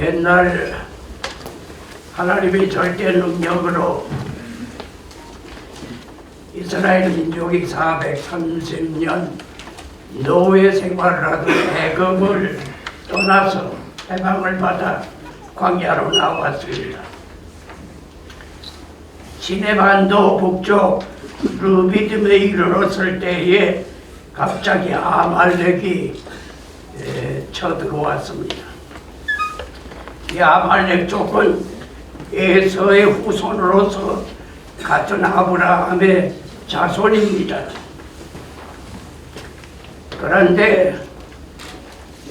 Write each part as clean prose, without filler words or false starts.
옛날 하나님의 절대 능력으로 이스라엘 민족이 430년 노예 생활을 하던 애굽을 떠나서 해방을 받아 광야로 나왔습니다. 시내반도 북쪽 르비딤에 이르렀을 때에 갑자기 아말렉이 쳐들어왔습니다. 이 아말렉 쪽은 에서의 후손으로서 같은 아브라함의 자손입니다. 그런데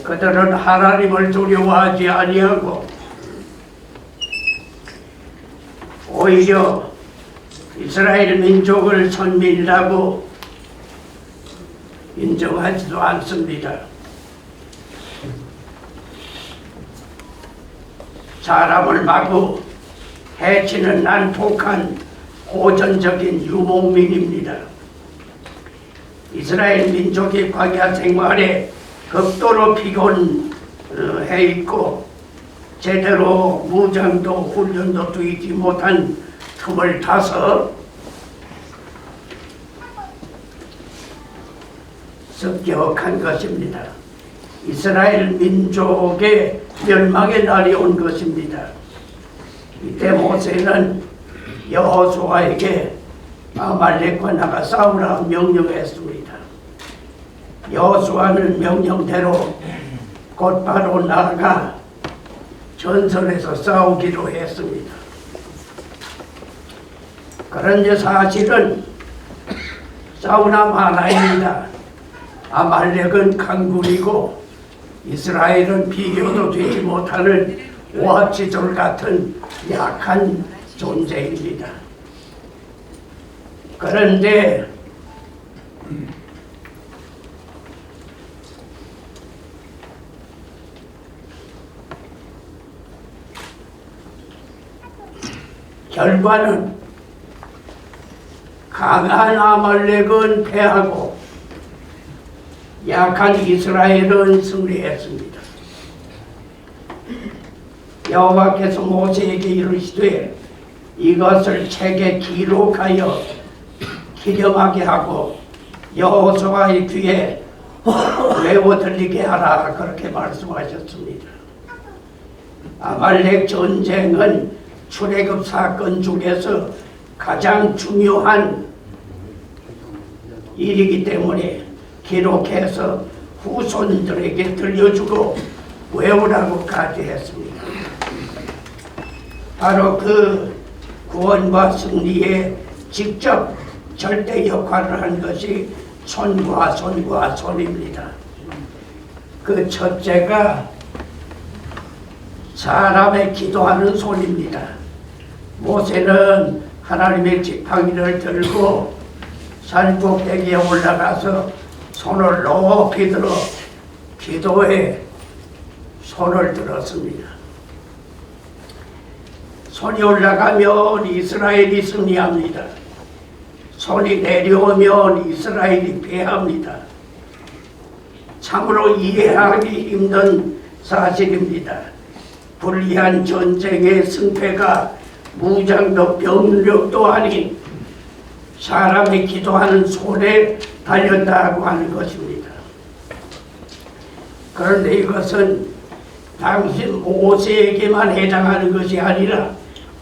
그들은 하나님을 두려워하지 아니하고 오히려 이스라엘 민족을 선민이라고 인정하지도 않습니다. 사람을 마구 해치는 난폭한 고전적인 유목민입니다. 이스라엘 민족이 광야 생활에 극도로 피곤해 있고 제대로 무장도 훈련도 되지 못한 틈을 타서 습격한 것입니다. 이스라엘 민족의 멸망의 날이 온 것입니다. 이때 모세는 여호수아에게 아말렉과 나가 싸우라 명령했습니다. 여호수아는 명령대로 곧바로 나가 전선에서 싸우기로 했습니다. 그런데 사실은 싸우나 마나입니다. 아말렉은 강군이고 이스라엘은 비교도 되지 못하는 오합지졸 같은 약한 존재입니다. 그런데 결과는 강한 아말렉은 패하고 약한 이스라엘은 승리했습니다. 여호와께서 모세에게 이르시되 이것을 책에 기록하여 기념하게 하고 여호수아의 귀에 외워 들리게 하라, 그렇게 말씀하셨습니다. 아말렉 전쟁은 출애굽 사건 중에서 가장 중요한 일이기 때문에 기록해서 후손들에게 들려주고 외우라고까지 했습니다. 바로 그 구원과 승리에 직접 절대 역할을 한 것이 손과 손입니다. 그 첫째가 사람의 기도하는 손입니다. 모세는 하나님의 지팡이를 들고 산 꼭대기에 올라가서 손을 높이 들어 기도에 손을 들었습니다. 손이 올라가면 이스라엘이 승리합니다. 손이 내려오면 이스라엘이 패합니다. 참으로 이해하기 힘든 사실입니다. 불리한 전쟁의 승패가 무장도 병력도 아닌 사람이 기도하는 손에 달렸다고 하는 것입니다. 그런데 이것은 당신 모세에게만 해당하는 것이 아니라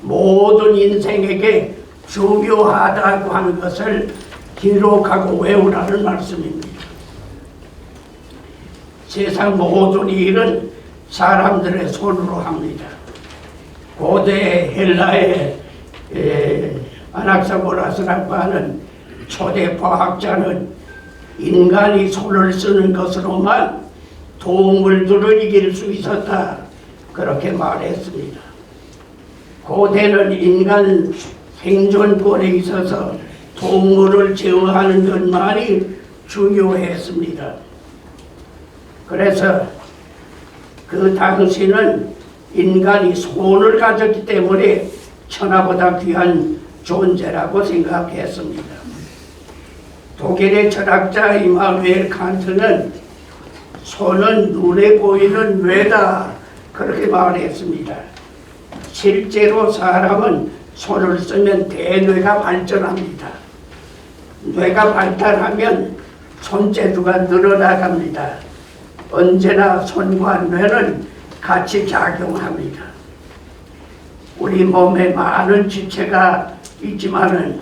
모든 인생에게 중요하다고 하는 것을 기록하고 외우라는 말씀입니다. 세상 모든 일은 사람들의 손으로 합니다. 고대 헬라의 아낙사고라스라고 하는 초대 과학자는 인간이 손을 쓰는 것으로만 동물들을 이길 수 있었다, 그렇게 말했습니다. 고대는 인간 생존권에 있어서 동물을 제어하는 것만이 중요했습니다. 그래서 그 당시는 인간이 손을 가졌기 때문에 천하보다 귀한 존재라고 생각했습니다. 독일의 철학자 이마누엘 칸트는 손은 눈에 보이는 뇌다, 그렇게 말했습니다. 실제로 사람은 손을 쓰면 대뇌가 발전합니다. 뇌가 발달하면 손재주가 늘어나갑니다. 언제나 손과 뇌는 같이 작용합니다. 우리 몸에 많은 지체가 있지만은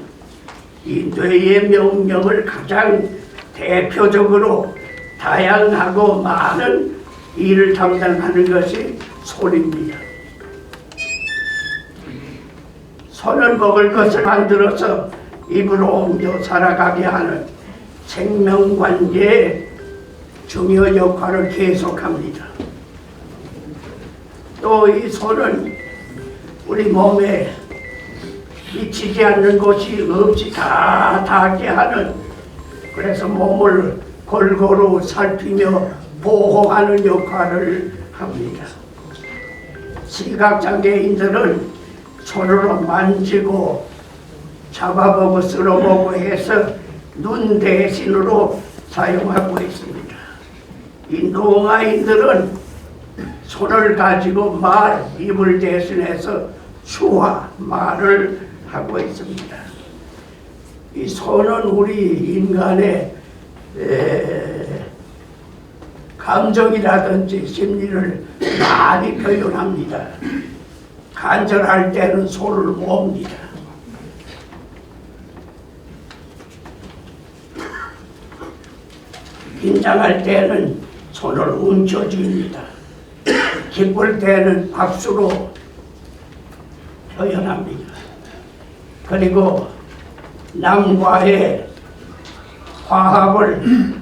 이 뇌의 명령을 가장 대표적으로 다양하고 많은 일을 담당하는 것이 손입니다. 손은 먹을 것을 만들어서 입으로 옮겨 살아가게 하는 생명관계의 중요 역할을 계속합니다. 또 이 손은 우리 몸에 미치지 않는 곳이 없이 다 닿게 하는, 그래서 몸을 골고루 살피며 보호하는 역할을 합니다. 시각장애인들은 손으로 만지고 잡아보고 쓸어보고 해서 눈 대신으로 사용하고 있습니다. 이 농아인들은 손을 가지고 입을 대신해서 수화, 말을 하고 있습니다. 이 손은 우리 인간의 감정이라든지 심리를 많이 표현합니다. 간절할 때는 손을 몹니다. 긴장할 때는 손을 움켜쥡니다. 기쁠 때는 박수로 표현합니다. 그리고 남과의 화합을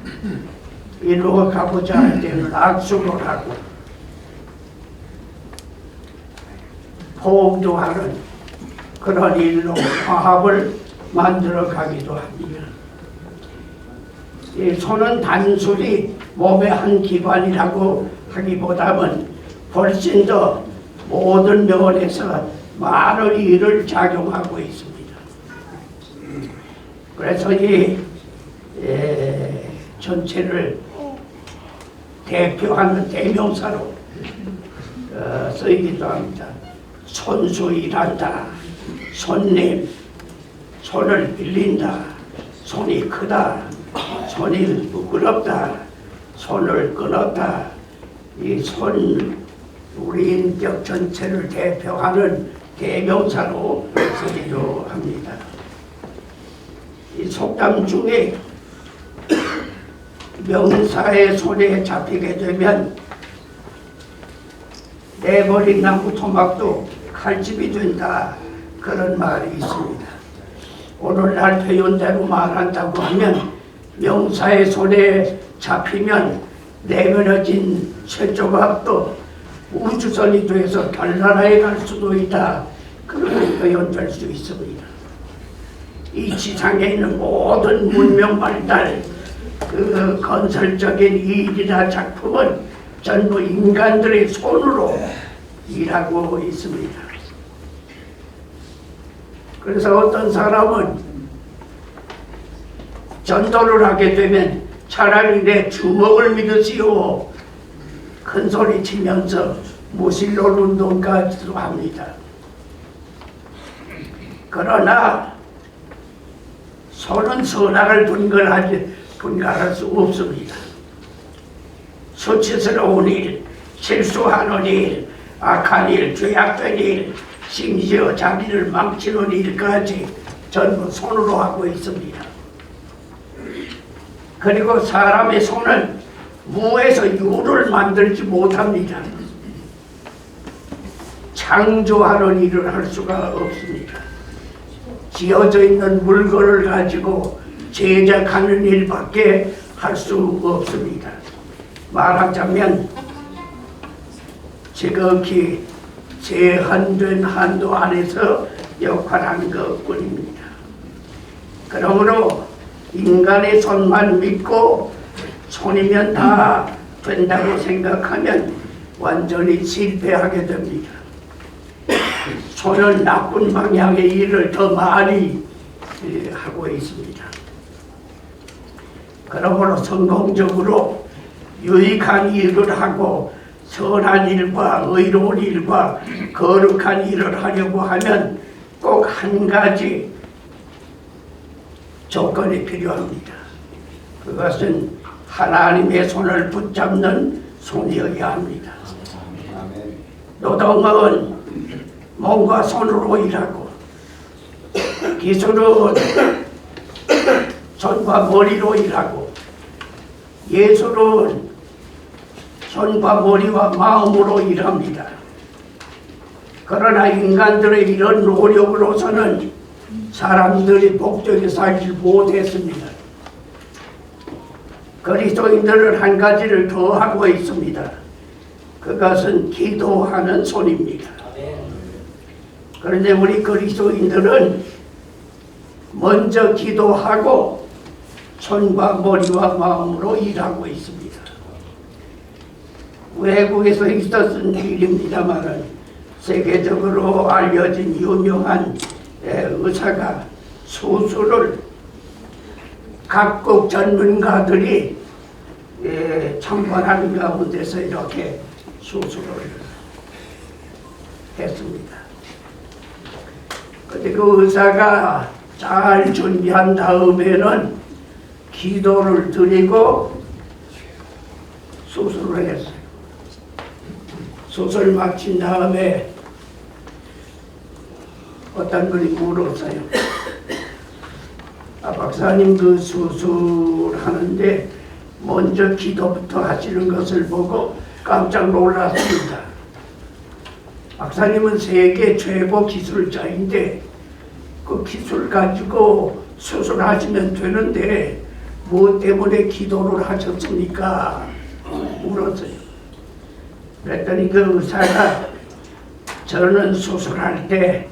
이루어 가고자 할 때는 악수를 하고 포옹도 그런 일로 화합을 만들어 가기도 합니다. 이 손은 단순히 몸의 한 기관이라고 하기보다는 훨씬 더 모든 면에서 많은 일을 작용하고 있습니다. 그래서 이 전체를 대표하는 대명사로 쓰이기도 합니다. 손수 일한다, 손님, 손을 빌린다, 손이 크다, 손이 부끄럽다, 손을 끊었다. 이 손, 우리 인격 전체를 대표하는 대명사로 쓰기도 합니다. 이 속담 중에 명사의 손에 잡히게 되면 내버린 나무 토막도 칼집이 된다, 그런 말이 있습니다. 오늘날 표현대로 말한다고 하면 명사의 손에 잡히면 내버려진 쇠조각도 우주선이 돼서 달나라에 갈 수도 있다, 그런 표현될 수 있습니다. 이 지상에 있는 모든 문명 발달, 그 건설적인 일이나 작품은 전부 인간들의 손으로 일하고 있습니다. 그래서 어떤 사람은 전도를 하게 되면 차라리 내 주먹을 믿으시오, 큰 소리 치면서 무신론 운동까지도 합니다. 그러나 손은 선악을 분간할 수 없습니다. 수치스러운 일, 실수하는 일, 악한 일, 죄악된 일, 심지어 자기를 망치는 일까지 전부 손으로 하고 있습니다. 그리고 사람의 손은 무에서 유를 만들지 못합니다. 창조하는 일을 할 수가 없습니다. 지어져 있는 물건을 가지고 제작하는 일밖에 할 수 없습니다. 말하자면 지극히 제한된 한도 안에서 역할하는 것뿐입니다. 그러므로 인간의 손만 믿고 손이면 다 된다고 생각하면 완전히 실패하게 됩니다. 손은 나쁜 방향의 일을 더 많이 하고 있습니다. 그러므로 성공적으로 유익한 일을 하고 선한 일과 의로운 일과 거룩한 일을 하려고 하면 꼭 한 가지 조건이 필요합니다. 그것은 하나님의 손을 붙잡는 손이어야 합니다. 노동은 몸과 손으로 일하고 기술은 손과 머리로 일하고 예술은 손과 머리와 마음으로 일합니다. 그러나 인간들의 이런 노력으로서는 사람들이 복되게 살지 못했습니다. 그리스도인들은 한 가지를 더 하고 있습니다. 그것은 기도하는 손입니다. 그런데 우리 그리스도인들은 먼저 기도하고 손과 머리와 마음으로 일하고 있습니다. 외국에서 있었던 일입니다만 세계적으로 알려진 유명한 의사가 수술을 각국 전문가들이 참관하는 가운데서 이렇게 수술을 했습니다. 그런데 그 의사가 잘 준비한 다음에는 기도를 드리고 수술을 했어요. 수술 마친 다음에 어떤 분이 물었어요. 박사님, 그 수술하는데 먼저 기도부터 하시는 것을 보고 깜짝 놀랐습니다. 박사님은 세계 최고 기술자인데 그 기술 가지고 수술하시면 되는데 뭐 때문에 기도를 하셨습니까? 물었어요. 그랬더니 그 의사가 저는 수술할 때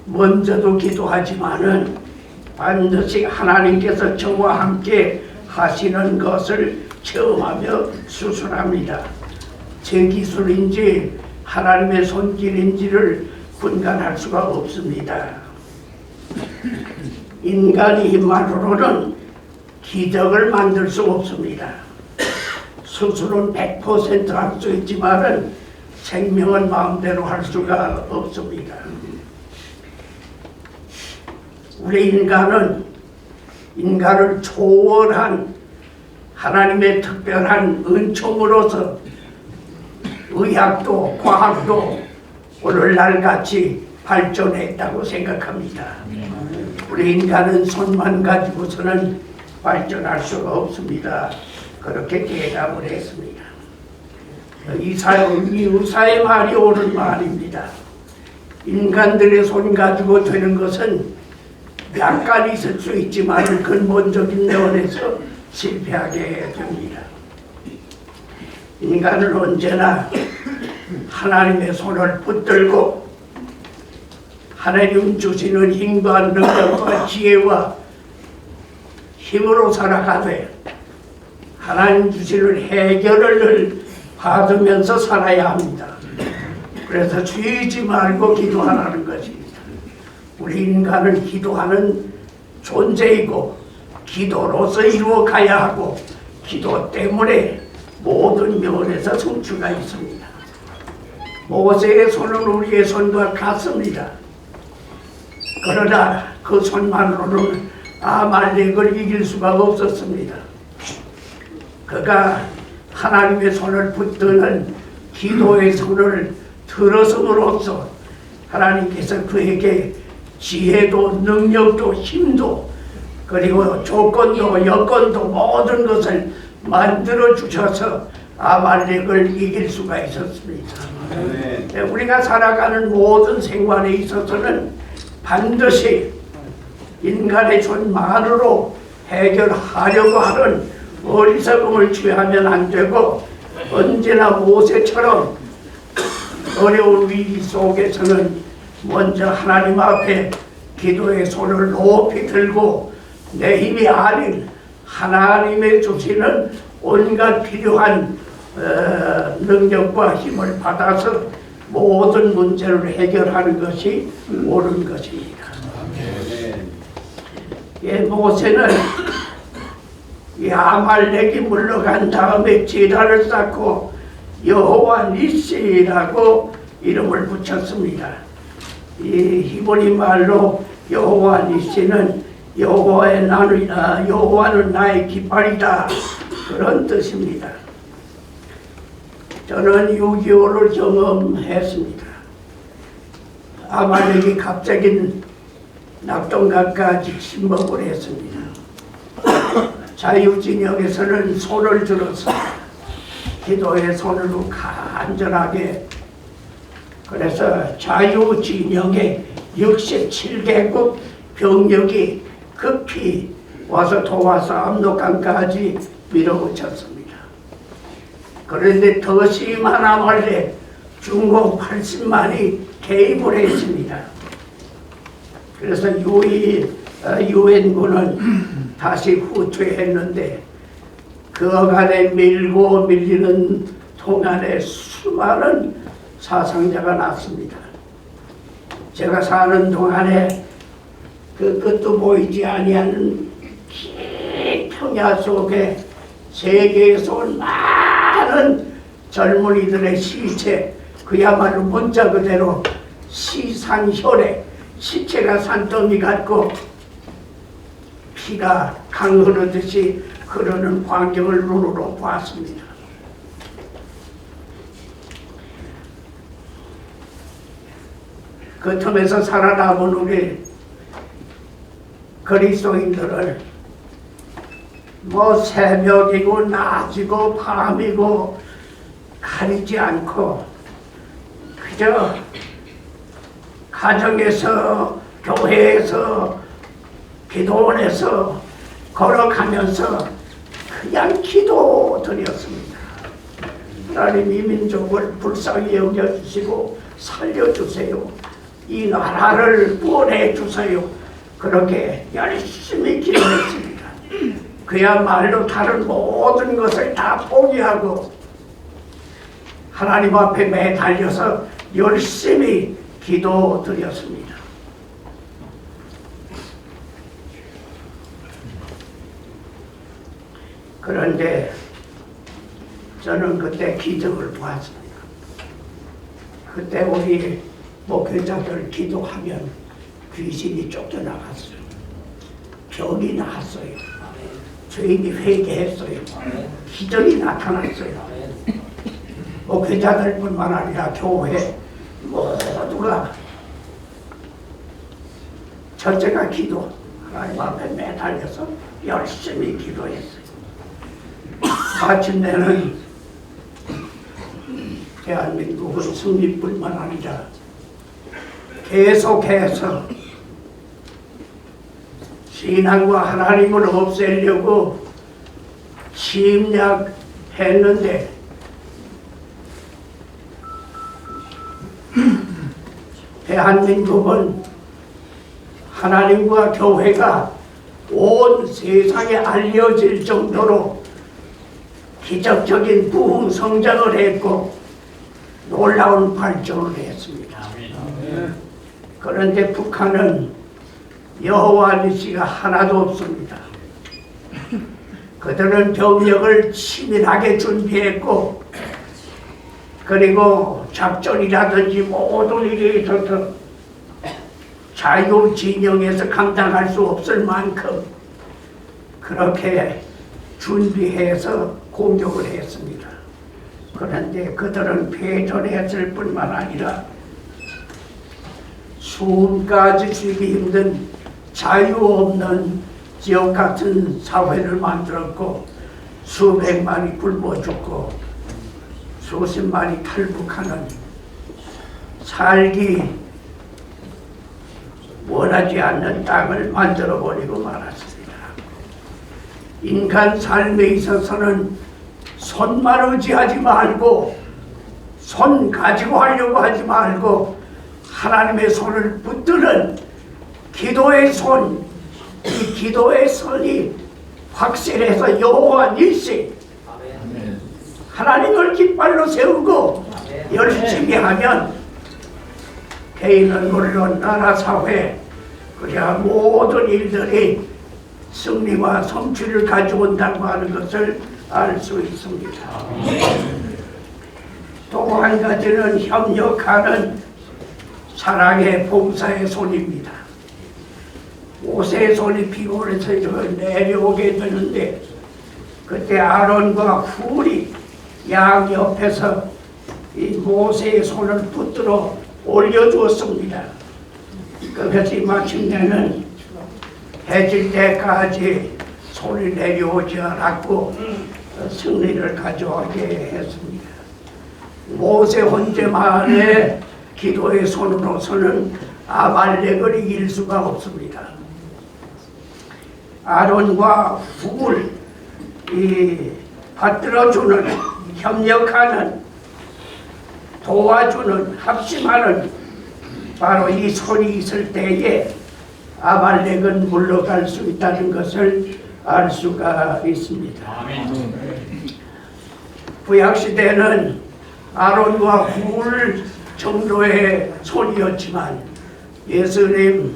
먼저도 기도하지만은 반드시 하나님께서 저와 함께 하시는 것을 체험하며 수술합니다. 제 기술인지 하나님의 손길인지를 분간할 수가 없습니다. 인간의 힘만으로는 기적을 만들 수 없습니다. 수술은 100% 할 수 있지만은 생명은 마음대로 할 수가 없습니다. 우리 인간을 초월한 하나님의 특별한 은총으로서 의학도 과학도 오늘날 같이 발전했다고 생각합니다. 우리 인간은 손만 가지고서는 발전할 수가 없습니다. 그렇게 대답을 했습니다. 이 의사의 말이 옳은 말입니다. 인간들의 손 가지고 되는 것은 약간 있을 수 있지만 근본적인 면에서 실패하게 됩니다. 인간은 언제나 하나님의 손을 붙들고 하나님 주시는 힘과 능력과 지혜와 힘으로 살아가되 하나님 주시는 해결을 받으면서 살아야 합니다. 그래서 쉬지 말고 기도하라는 것입니다. 우리 인간은 기도하는 존재이고 기도로서 이루어가야 하고 기도 때문에 모든 면에서 성취가 있습니다. 모세의 손은 우리의 손과 같습니다. 그러나 그 손만으로는 아말렉을 이길 수가 없었습니다. 그가 하나님의 손을 붙드는 기도의 손을 들었음으로써 하나님께서 그에게 지혜도 능력도 힘도 그리고 조건도 여건도 모든 것을 만들어 주셔서 아말렉을 이길 수가 있었습니다. 네. 우리가 살아가는 모든 생활에 있어서는 반드시 인간의 손만으로 해결하려고 하는 어리석음을 취하면 안 되고 언제나 모세처럼 어려운 위기 속에서는 먼저 하나님 앞에 기도의 손을 높이 들고 내 힘이 아닌 하나님의 주시는 온갖 필요한 능력과 힘을 받아서 모든 문제를 해결하는 것이 옳은 것입니다. 모세는 이 아말렉이 물러간 다음에 제단을 쌓고 여호와 니시라고 이름을 붙였습니다. 이 히브리 말로 여호와 니시는 여호와는 나의 깃발이다, 그런 뜻입니다. 저는 6.25를 경험했습니다. 아말렉이 갑자기 낙동강까지 침범을 했습니다. 자유진영에서는 손을 들어서 기도의 손으로 간절하게, 그래서 자유진영의 67개국 병력이 급히 와서 도와서 압록강까지 밀어붙였습니다. 그런데 더 심한 아말렉 중공 80만이 개입을 했습니다. 그래서 유엔군은 다시 후퇴했는데 그 어간에 밀고 밀리는 동안에 수많은 사상자가 났습니다. 제가 사는 동안에 그 끝도 보이지 아니하는 긴 평야 속에 세계에서 온 많은 젊은이들의 시체, 그야말로 문자 그대로 시산혈액, 시체가 산더미 같고 피가 강 흐르듯이 흐르는 광경을 눈으로 보았습니다. 그 틈에서 살아남은 우리 그리스도인들을 뭐 새벽이고 낮이고 밤이고 가리지 않고 그저 가정에서, 교회에서, 기도원에서 걸어가면서 그냥 기도드렸습니다. 하나님, 이 민족을 불쌍히 여겨주시고 살려주세요. 이 나라를 구원해 주세요. 그렇게 열심히 기도했습니다. 그야말로 다른 모든 것을 다 포기하고 하나님 앞에 매달려서 열심히 기도드렸습니다. 그런데 저는 그때 기적을 보았습니다. 그때 우리 목회자들 기도하면 귀신이 쫓겨나갔어요. 병이 나았어요. 죄인이 회개했어요. 기적이 나타났어요. 목회자들뿐만 아니라 교회 모두가, 첫째가 기도, 하나님 앞에 매달려서 열심히 기도했어요. 마침내는 대한민국은 승리뿐만 아니라 계속해서 신앙과 하나님을 없애려고 침략했는데 대한민국은 하나님과 교회가 온 세상에 알려질 정도로 기적적인 부흥 성장을 했고 놀라운 발전을 했습니다. 그런데 북한은 여호와 니시가 하나도 없습니다. 그들은 병력을 치밀하게 준비했고, 그리고 작전이라든지 모든 일에 있어서 자유 진영에서 감당할 수 없을 만큼 그렇게 준비해서 공격을 했습니다. 그런데 그들은 패전했을 뿐만 아니라 숨까지 쉬기 힘든 자유 없는 지역 같은 사회를 만들었고, 수백만이 굶어 죽고 수십만이 탈북하는, 살기 원하지 않는 땅을 만들어버리고 말았습니다. 인간 삶에 있어서는 손만 의지하지 말고, 손 가지고 하려고 하지 말고 하나님의 손을 붙드는 기도의 손, 이 기도의 손이 확실해서 여호와 니시, 하나님을 깃발로 세우고 열심히 하면 개인은 물론 나라 사회, 그래야 모든 일들이 승리와 성취를 가져온다고 하는 것을 알 수 있습니다. 또 한 가지는 협력하는 사랑의 봉사의 손입니다. 모세의 손이 피곤해서 내려오게 되는데 그때 아론과 훌이 양 옆에서 이 모세의 손을 붙들어 올려주었습니다. 그것이 마침내는 해질 때까지 손이 내려오지 않았고 승리를 가져오게 했습니다. 모세 혼자만의 기도의 손으로서는 아말렉을 이길 수가 없습니다. 아론과 훌을 받들어주는, 협력하는, 도와주는, 합심하는 바로 이 손이 있을 때에 아말렉은 물러갈 수 있다는 것을 알 수가 있습니다. 구약시대는 아론과 훌 정도의 손이었지만 예수님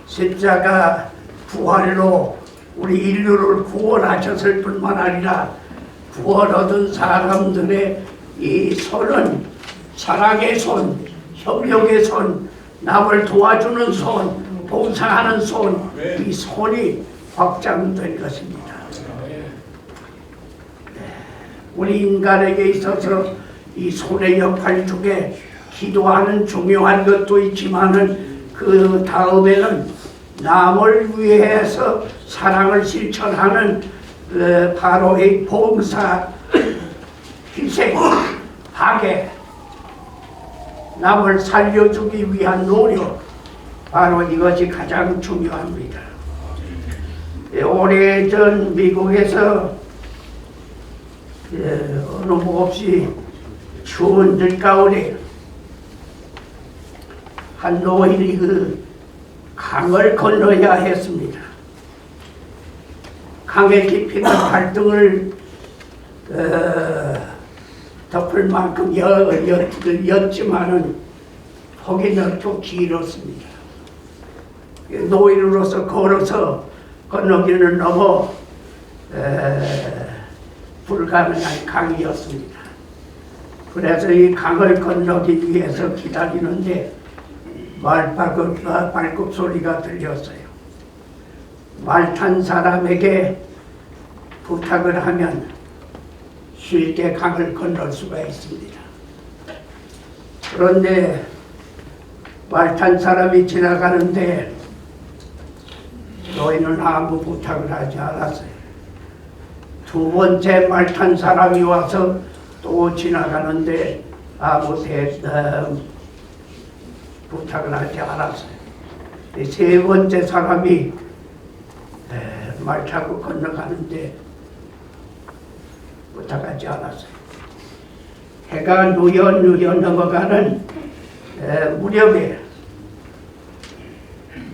십자가 부활로 우리 인류를 구원하셨을 뿐만 아니라 구원 얻은 사람들의 이 손은 사랑의 손, 협력의 손, 남을 도와주는 손, 봉사하는 손, 이 손이 확장된 것입니다. 우리 인간에게 있어서 이 손의 역할 중에 기도하는 중요한 것도 있지만은 그 다음에는 남을 위해서 사랑을 실천하는 바로 이 봉사, 희생, 파괴, 남을 살려주기 위한 노력, 바로 이것이 가장 중요합니다. 오래전 미국에서 어느 몹시 추운 들가을에 한 노인이 그 강을 건너야 했습니다. 강의 깊이는 발등을 덮을 만큼 였지만은 폭이 넓고 길었습니다. 노인으로서 걸어서 건너기는 너무 불가능한 강이었습니다. 그래서 이 강을 건너기 위해서 기다리는데 발굽 소리가 들렸어요. 말 탄 사람에게 부탁을 하면 쉽게 강을 건널 수가 있습니다. 그런데 말 탄 사람이 지나가는데 노인은 아무 부탁을 하지 않았어요. 두 번째 말 탄 사람이 와서 또 지나가는데 아무 부탁을 하지 않았어요. 세 번째 사람이 말 타고 건너가는데 부탁하지 않았어요. 해가 누연 넘어가는 무렵에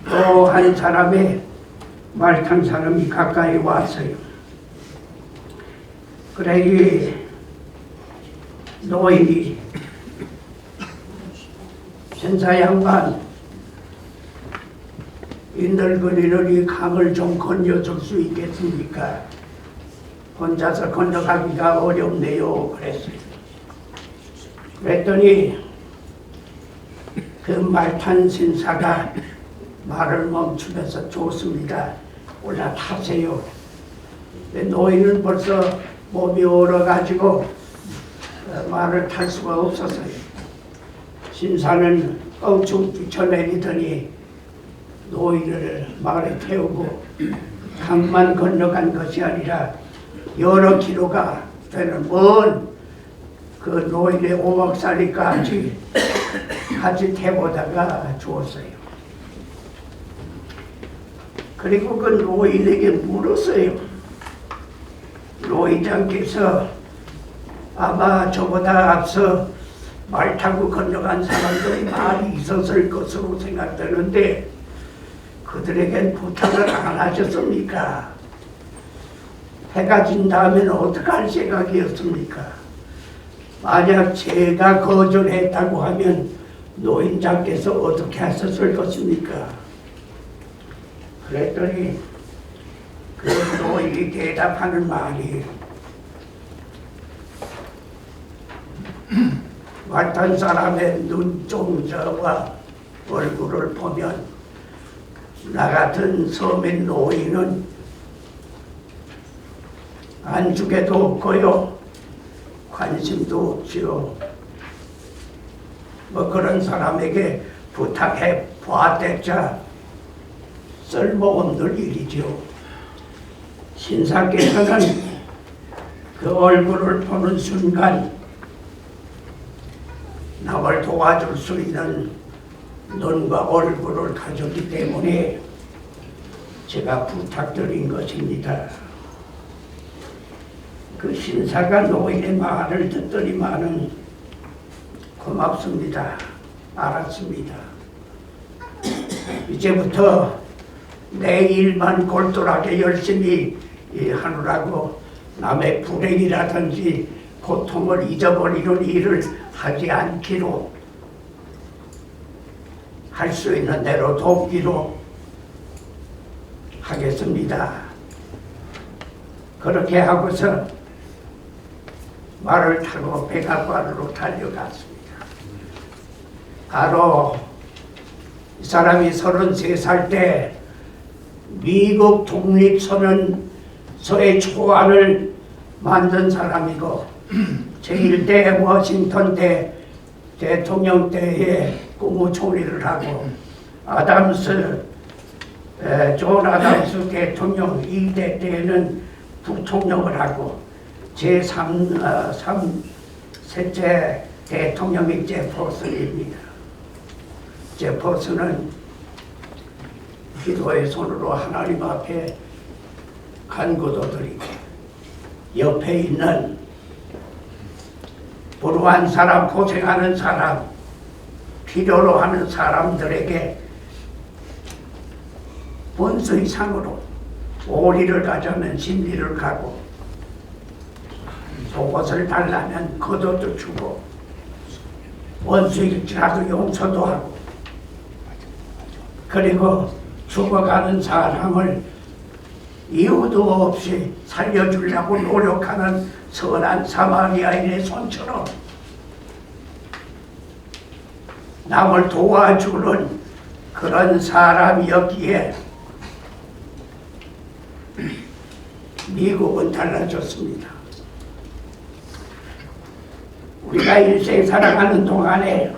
또 한 사람의 말 탄 사람이 가까이 왔어요. 그래 이 노인이 천사 양반 이 늙은이를 이 강을 좀 건너줄 수 있겠습니까? 혼자서 건너가기가 어렵네요. 그랬어요. 그랬더니 그 말 탄 신사가 말을 멈추면서 좋습니다. 올라타세요. 노인은 벌써 몸이 얼어가지고 말을 탈 수가 없었어요. 신사는 껑충 뛰쳐내리더니 노인을 말에 태우고 강만 건너간 것이 아니라 여러 킬로가 되는 먼 그 노인의 오목살이까지 같이 태우다가 주었어요. 그리고 그 노인에게 물었어요. 노인장께서 아마 저보다 앞서 말 타고 건너간 사람들이 많이 있었을 것으로 생각되는데 그들에겐 부탁을 안 하셨습니까? 해가 진 다음에는 어떻게 할 생각이었습니까? 만약 제가 거절했다고 하면 노인장께서 어떻게 하셨을 것입니까? 그랬더니 그 노인이 대답하는 말이 왔던 사람의 눈동자와 얼굴을 보면 나 같은 서민 노인은 안죽에도 없고요, 관심도 없지요. 뭐 그런 사람에게 부탁해 보았댔자 쓸모없는 일이죠. 신사께서는 그 얼굴을 보는 순간 남을 도와줄 수 있는 눈과 얼굴을 가졌기 때문에 제가 부탁드린 것입니다. 그 신사가 노인의 말을 듣더니만은 고맙습니다. 알았습니다. 이제부터 내 일만 골똘하게 열심히 하느라고 남의 불행이라든지 고통을 잊어버리는 일을 하지 않기로, 할 수 있는 대로 돕기로 하겠습니다. 그렇게 하고서 말을 타고 백악관으로 달려갔습니다. 바로 이 사람이 33살 때 미국 독립선언서의 초안을 만든 사람이고 제1대 워싱턴 대 대통령 때에 국무총리를 하고 존 아담스 대통령 2대 때에는 부통령을 하고 제3세째 대통령이 제퍼슨입니다. 제퍼슨은 기도의 손으로 하나님 앞에 간구도 드리고 옆에 있는 불우한 사람, 고생하는 사람, 필요로 하는 사람들에게 본수 이상으로 오리를 가져면 진리를 가고 속옷을 달라면 겉옷도 주고 원수일지라도 용서도 하고, 그리고 죽어가는 사람을 이유도 없이 살려주려고 노력하는 선한 사마리아인의 손처럼 남을 도와주는 그런 사람이었기에 미국은 달라졌습니다. 우리가 일생 살아가는 동안에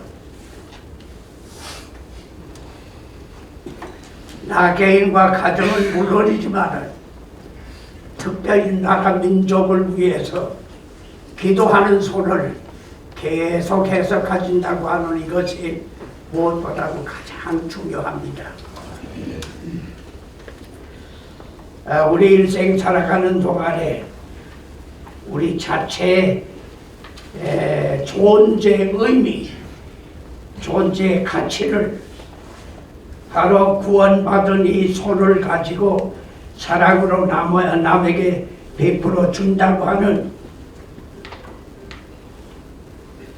나 개인과 가정은 물론이지만 특별히 나라 민족을 위해서 기도하는 손을 계속해서 가진다고 하는 이것이 무엇보다도 가장 중요합니다. 우리 일생 살아가는 동안에 우리 자체의 존재의 의미, 존재의 가치를 바로 구원받은 이 손을 가지고 사랑으로 남에게 베풀어 준다고 하는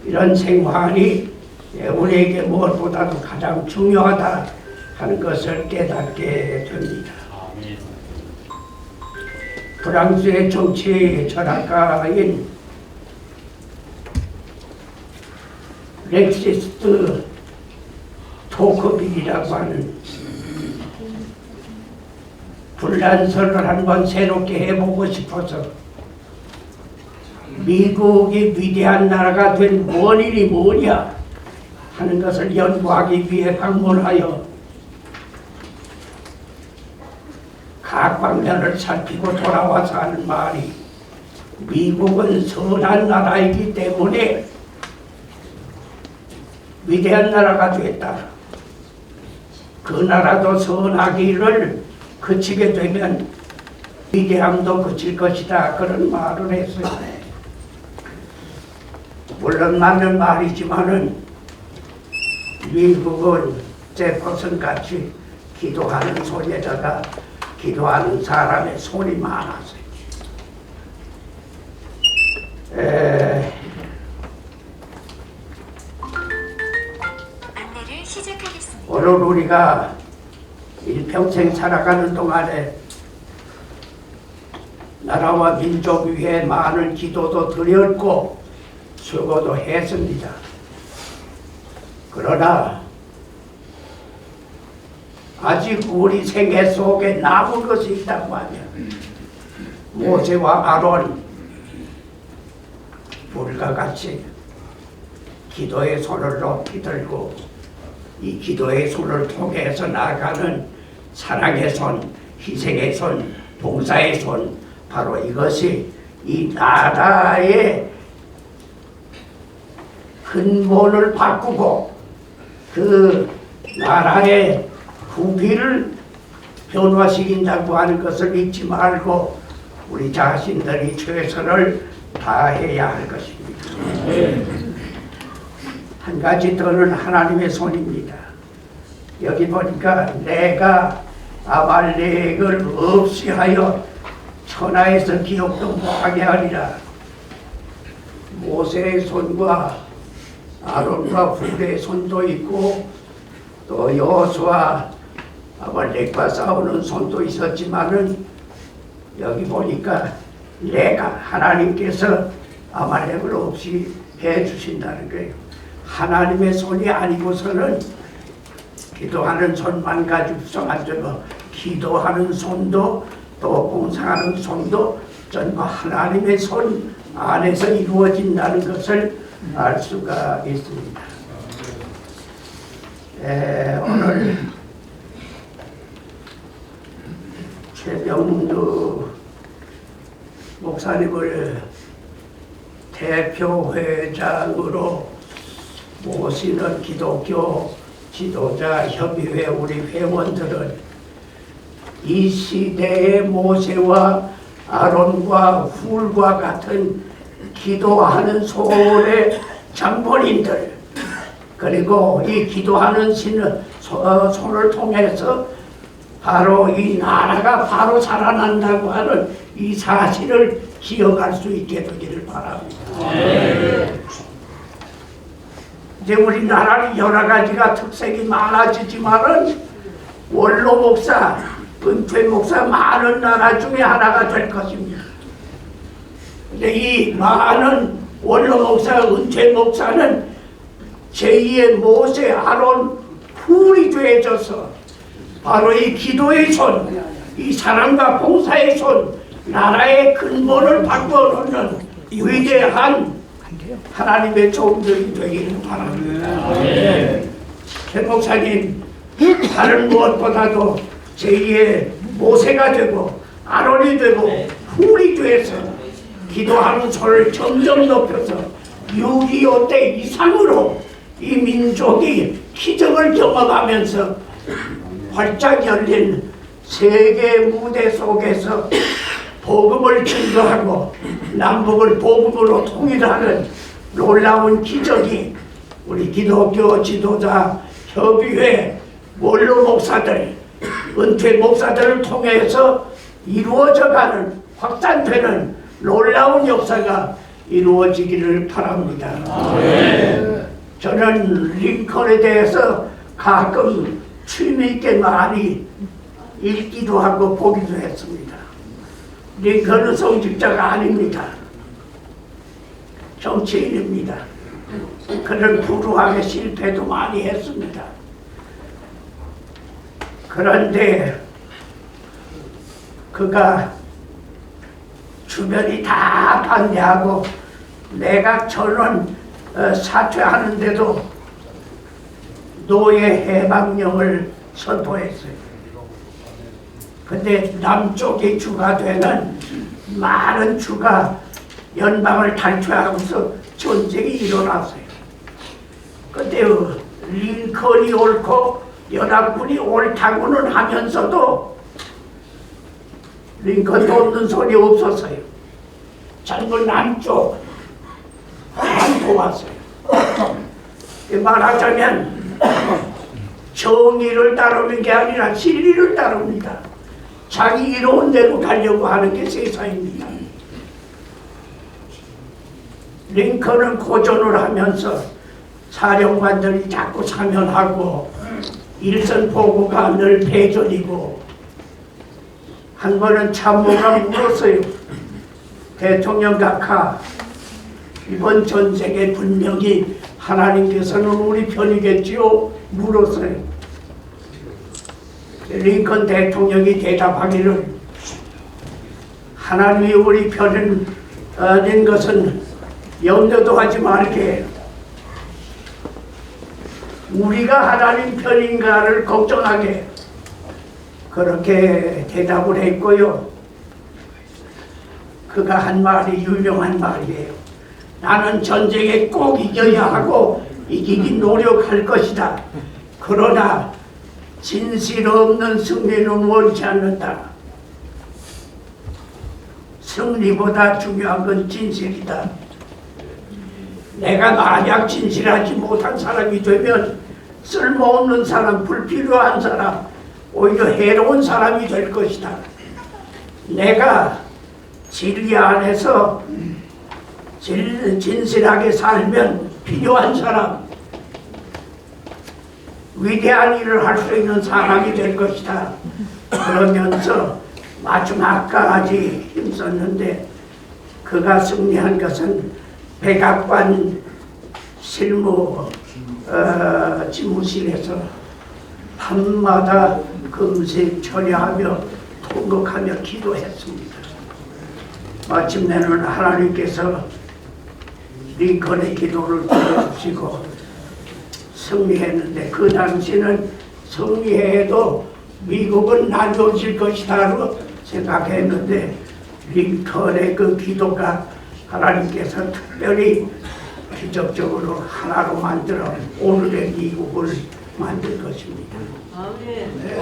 이런 생활이 우리에게 무엇보다도 가장 중요하다 하는 것을 깨닫게 됩니다. 프랑스의 정치 철학가인 렉시스 토크빌이라고 하는 불란서를 한번 새롭게 해보고 싶어서 미국이 위대한 나라가 된 원인이 뭐냐 하는 것을 연구하기 위해 방문하여 각 방면을 살피고 돌아와서 하는 말이, 미국은 선한 나라이기 때문에 위대한 나라가 됐다. 그 나라도 선하기를 그치게 되면 위대함도 그칠 것이다. 그런 말을 했어요. 물론 맞는 말이지만은 미국은 제퍼슨 같이 기도하는 손에다가 기도하는 사람의 손이 많았어요. 안내를 시작하겠습니다. 오늘 우리가 일평생 살아가는 동안에 나라와 민족 위해 많은 기도도 드렸고 수고도 했습니다. 그러나 아직 우리 생애 속에 남은 것이 있다고 하면 모세와 아론 불과 같이 기도의 손을 높이 들고 이 기도의 손을 통해서 나아가는 사랑의 손, 희생의 손, 봉사의 손, 바로 이것이 이 나라의 근본을 바꾸고 그 나라의 부귀를 변화시킨다고 하는 것을 잊지 말고 우리 자신들이 최선을 다해야 할 것입니다. 한 가지 더는 하나님의 손입니다. 여기 보니까 내가 아말렉을 없이 하여 천하에서 기억도 못하게 하리라. 모세의 손과 아론과 훌의 손도 있고 또 여호수아 아말렉과 싸우는 손도 있었지만은 여기 보니까 내가 하나님께서 아말렉을 없이 해주신다는 거예요. 하나님의 손이 아니고서는 기도하는 손만 가지고서 만들고 기도하는 손도 또 봉사하는 손도 전부 하나님의 손 안에서 이루어진다는 것을 알 수가 있습니다. 오늘 최병두 목사님을 대표회장으로 모시는 기독교 지도자 협의회 우리 회원들은 이 시대의 모세와 아론과 훌과 같은 기도하는 손의 장본인들, 그리고 이 기도하는 손을 통해서 바로 이 나라가 바로 살아난다고 하는 이 사실을 기억할 수 있게 되기를 바랍니다. 이제 우리나라는 여러 가지가 특색이 많아지지만은 원로 목사, 은퇴 목사 많은 나라 중에 하나가 될 것입니다. 근데 이 많은 원로 목사, 은퇴 목사는 제2의 모세, 아론, 훌이 되어져서 바로 이 기도의 손, 이 사랑과 봉사의 손, 나라의 근본을 바꿔놓는 위대한 하나님의 종들이 되기를 바랍니다. 최 목사님, 다른 무엇보다도 제2의 모세가 되고 아론이 되고 훌이 돼서 기도하는 손을 점점 높여서 6.25 때 이상으로 이 민족이 기적을 경험하면서 활짝 열린 세계 무대 속에서 복음을 증거하고 남북을 복음으로 통일하는 놀라운 기적이 우리 기독교 지도자 협의회 원로 목사들, 은퇴 목사들을 통해서 이루어져가는 확산되는 놀라운 역사가 이루어지기를 바랍니다. 저는 링컨에 대해서 가끔 취미 있게 많이 읽기도 하고 보기도 했습니다. 링컨은 성직자가 아닙니다. 정치인입니다. 그런 불우하게 실패도 많이 했습니다. 그런데 그가 주변이 다 반대하고 내각 전원 사퇴하는데도 노예 해방령을 선포했어요. 근데 남쪽이 주가 되는 많은 주가 연방을 탈퇴하고서 전쟁이 일어났어요. 근데 링컨이 옳고 연합군이 옳다고는 하면서도 링컨도 없는 소리 없었어요. 전부 남쪽 안 도왔어요. 말하자면 정의를 따르는 게 아니라 진리를 따릅니다. 자기 이로운 대로 가려고 하는 게 세상입니다. 링컨은 고전을 하면서 사령관들이 자꾸 사면하고 일선 보고가 늘 패전이고 한 번은 참모가 물었어요. 대통령 각하, 이번 전쟁에 분명히 하나님께서는 우리 편이겠지요? 물었어요. 링컨 대통령이 대답하기를 하나님이 우리 편인 것은 염려도 하지 말게. 우리가 하나님 편인가를 걱정하게. 그렇게 대답을 했고요. 그가 한 말이 유명한 말이에요. 나는 전쟁에 꼭 이겨야 하고 이기기 노력할 것이다. 그러나 진실 없는 승리는 원치 않는다. 승리보다 중요한 건 진실이다. 내가 만약 진실하지 못한 사람이 되면 쓸모없는 사람, 불필요한 사람, 오히려 해로운 사람이 될 것이다. 내가 진리 안에서 진실하게 살면 필요한 사람, 위대한 일을 할 수 있는 사람이 될 것이다. 그러면서 마지막까지 힘썼는데 그가 승리한 것은 백악관 집무실에서 밤마다 금식 철야하며 통곡하며 기도했습니다. 마침내는 하나님께서 링컨의 기도를 들어주시고 승리했는데 그 당시는 승리해도 미국은 나눠질 것이다로 생각했는데 링컨의 그 기도가 하나님께서 특별히 기적적으로 하나로 만들어 오늘의 미국을 만들 것입니다.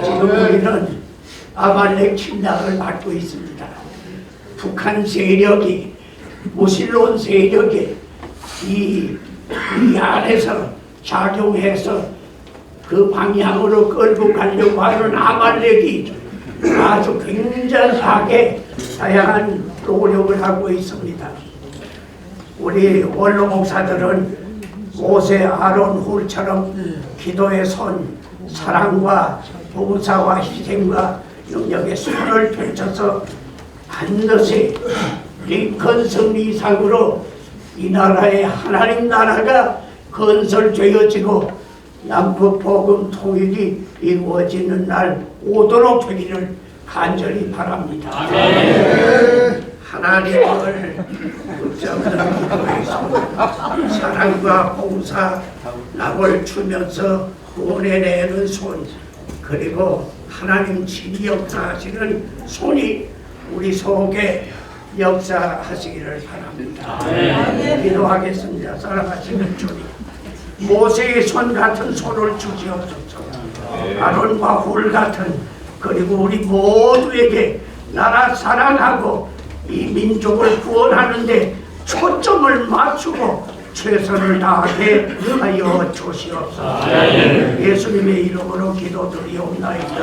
지금 우리는 아말렉 침략을 받고 있습니다. 북한 세력이, 무신론 세력이 이 안에서 작용해서 그 방향으로 끌고 가려고 하는 아말렉이 아주 굉장하게 다양한 노력을 하고 있습니다. 우리 원로 목사들은 모세, 아론, 훌처럼 기도의 손, 사랑과 봉사와 희생과 능력의 손을 펼쳐서 반드시 링컨 승리 이상으로 이 나라의 하나님 나라가 건설되어지고 남북 복음 통일이 이루어지는 날 오도록 되기를 간절히 바랍니다. 하나님을 붙잡는 기도에서 사랑과 봉사, 낙을 주면서 보내내는 손, 그리고 하나님 진리 역사하시는 손이 우리 속에 역사하시기를 바랍니다. 기도하겠습니다. 사랑하시는 주님, 모세의 손 같은 손을 주시옵소서. 아론과 훌 같은, 그리고 우리 모두에게 나라 사랑하고 이 민족을 구원하는데 초점을 맞추고 최선을 다하게 하여 주시옵소서. 예수님의 이름으로 기도드리옵나이다.